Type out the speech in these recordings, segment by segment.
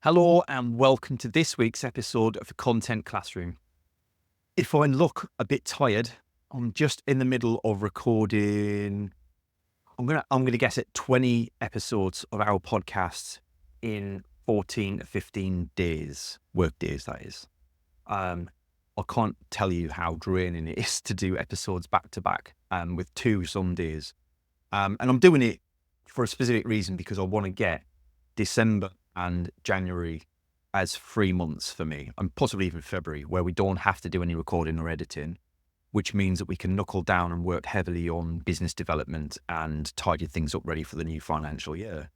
Hello and welcome to this week's episode of the Content Classroom. If I look a bit tired, I'm just in the middle of recording. I'm gonna guess at 20 episodes of our podcast in 14 to 15 days, work days that is. I can't tell you how draining it is to do episodes back to back, with two some days. And I'm doing it for a specific reason because I want to get December and January as 3 months for me, and possibly even February, where we don't have to do any recording or editing, which means that we can knuckle down and work heavily on business development and tidy things up ready for the new financial year.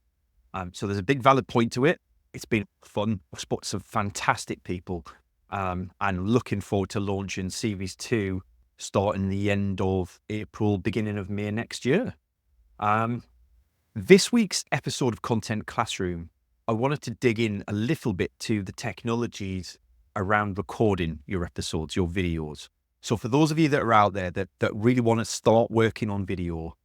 So there's a big valid point to it. It's been fun. I've spoken to some fantastic people, and looking forward to launching Series 2 starting the end of April, beginning of May next year. This week's episode of Content Classroom, I wanted to dig in a little bit to the technologies around recording your episodes, your videos. So for those of you that are out there that really want to start working on video,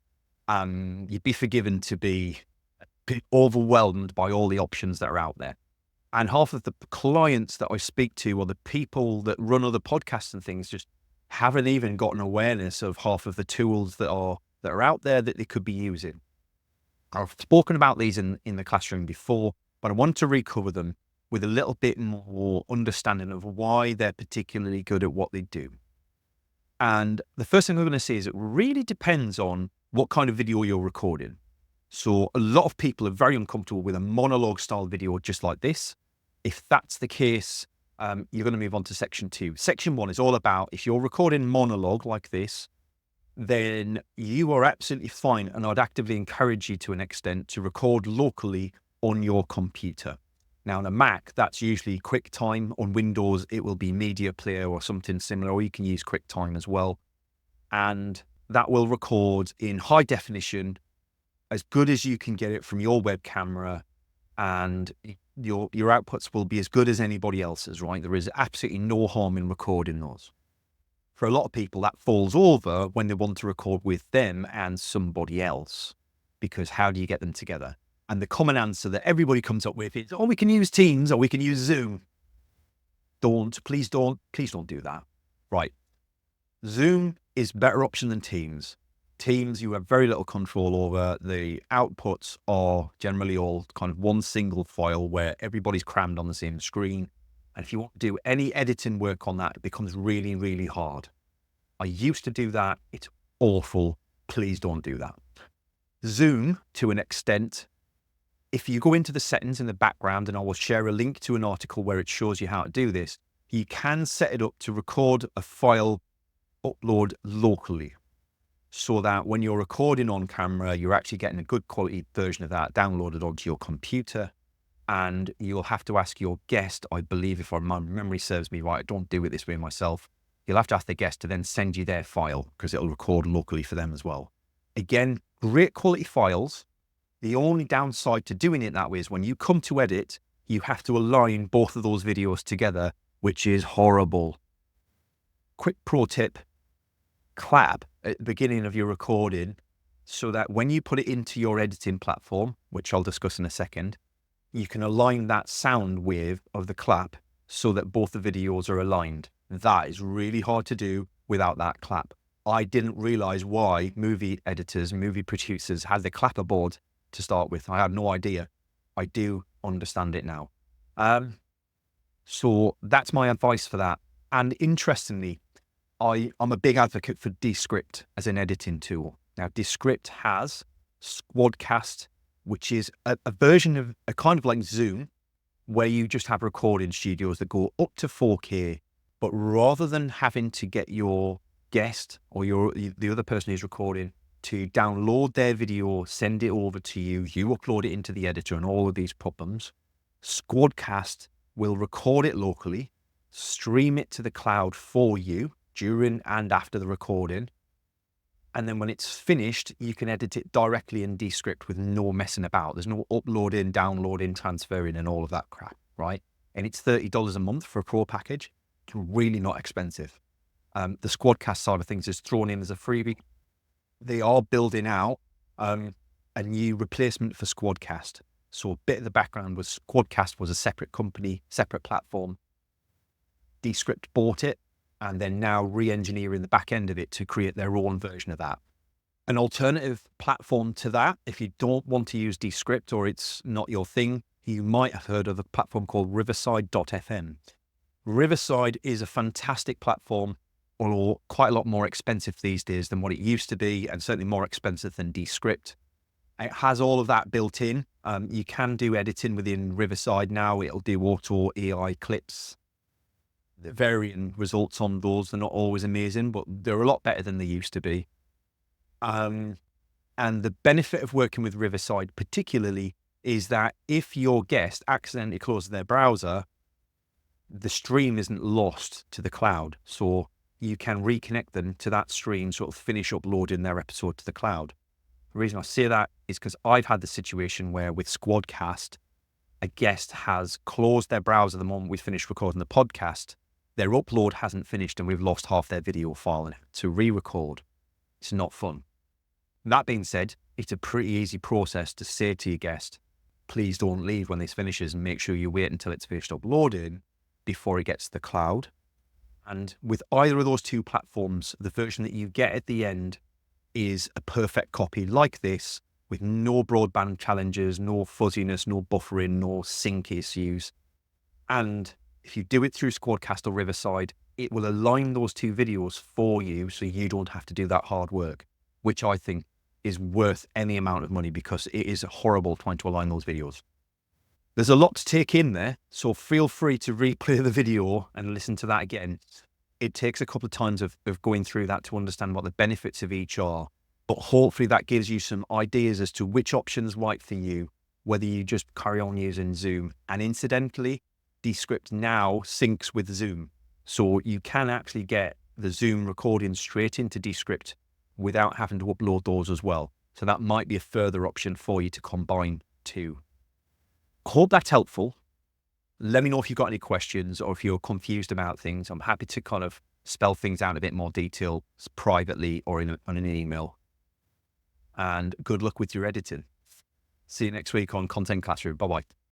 you'd be forgiven to be a bit overwhelmed by all the options that are out there. And half of the clients that I speak to, or the people that run other podcasts and things, just haven't even got an awareness of half of the tools that are out there that they could be using. I've spoken about these in the classroom before, but I want to recover them with a little bit more understanding of why they're particularly good at what they do. And the first thing I'm going to say is it really depends on what kind of video you're recording. So a lot of people are very uncomfortable with a monologue style video just like this. If that's the case, you're going to move on to section 2. Section 1 is all about if you're recording monologue like this, then you are absolutely fine. And I'd actively encourage you to an extent to record locally on your computer. Now on a Mac, that's usually QuickTime. On Windows, it will be Media Player or something similar, or you can use QuickTime as well. And that will record in high definition, as good as you can get it from your web camera, and your outputs will be as good as anybody else's, right? There is absolutely no harm in recording those. For a lot of people, that falls over when they want to record with them and somebody else, because how do you get them together? And the common answer that everybody comes up with is, oh, we can use Teams or we can use Zoom. Please don't do that. Right. Zoom is a better option than Teams. Teams, you have very little control over. The outputs are generally all kind of one single file where everybody's crammed on the same screen. And if you want to do any editing work on that, it becomes really, really hard. I used to do that. It's awful. Please don't do that. Zoom, to an extent, if you go into the settings in the background, and I will share a link to an article where it shows you how to do this, you can set it up to record a file upload locally, so that when you're recording on camera, you're actually getting a good quality version of that downloaded onto your computer. And you'll have to ask your guest, I believe, if my memory serves me right, I don't do it this way myself, you'll have to ask the guest to then send you their file because it'll record locally for them as well. Again, great quality files. The only downside to doing it that way is when you come to edit, you have to align both of those videos together, which is horrible. Quick pro tip, clap at the beginning of your recording so that when you put it into your editing platform, which I'll discuss in a second, you can align that sound wave of the clap so that both the videos are aligned. That is really hard to do without that clap. I didn't realize why movie editors, movie producers had the clapper board to start with. I had no idea. I do understand it now. So that's my advice for that. And interestingly, I'm a big advocate for Descript as an editing tool. Now, Descript has Squadcast, which is a version of a kind of like Zoom, where you just have recording studios that go up to 4K. But rather than having to get your guest or the other person who's recording to download their video, send it over to you, you upload it into the editor and all of these problems, Squadcast will record it locally, stream it to the cloud for you during and after the recording. And then when it's finished, you can edit it directly in Descript with no messing about. There's no uploading, downloading, transferring and all of that crap, right? And it's $30 a month for a pro package. It's really not expensive. The Squadcast side of things is thrown in as a freebie. They are building out a new replacement for Squadcast. So a bit of the background was Quadcast was a separate company, separate platform. Descript bought it and then now re-engineering the back end of it to create their own version of that. An alternative platform to that, if you don't want to use Descript or it's not your thing, you might have heard of a platform called Riverside.fm. Riverside is a fantastic platform, although quite a lot more expensive these days than what it used to be, and certainly more expensive than Descript. It has all of that built in. You can do editing within Riverside now. It'll do auto AI clips. The varying results on those, they're not always amazing, but they're a lot better than they used to be. And the benefit of working with Riverside particularly is that if your guest accidentally closes their browser, the stream isn't lost to the cloud. So you can reconnect them to that stream, sort of finish uploading their episode to the cloud. The reason I say that is because I've had the situation where with Squadcast, a guest has closed their browser the moment we finished recording the podcast. Their upload hasn't finished and we've lost half their video file and had to re-record. It's not fun. That being said, it's a pretty easy process to say to your guest, please don't leave when this finishes and make sure you wait until it's finished uploading before it gets to the cloud. And with either of those two platforms, the version that you get at the end is a perfect copy like this, with no broadband challenges, no fuzziness, no buffering, no sync issues. And if you do it through Squadcast or Riverside, it will align those two videos for you so you don't have to do that hard work, which I think is worth any amount of money because it is horrible trying to align those videos. There's a lot to take in there, so feel free to replay the video and listen to that again. It takes a couple of times of going through that to understand what the benefits of each are, but hopefully that gives you some ideas as to which option's right for you, whether you just carry on using Zoom. And incidentally, Descript now syncs with Zoom, so you can actually get the Zoom recording straight into Descript without having to upload those as well. So that might be a further option for you to combine too. Hope that's helpful. Let me know if you've got any questions or if you're confused about things. I'm happy to kind of spell things out in a bit more detail privately or on an email. And good luck with your editing. See you next week on Content Classroom. Bye-bye.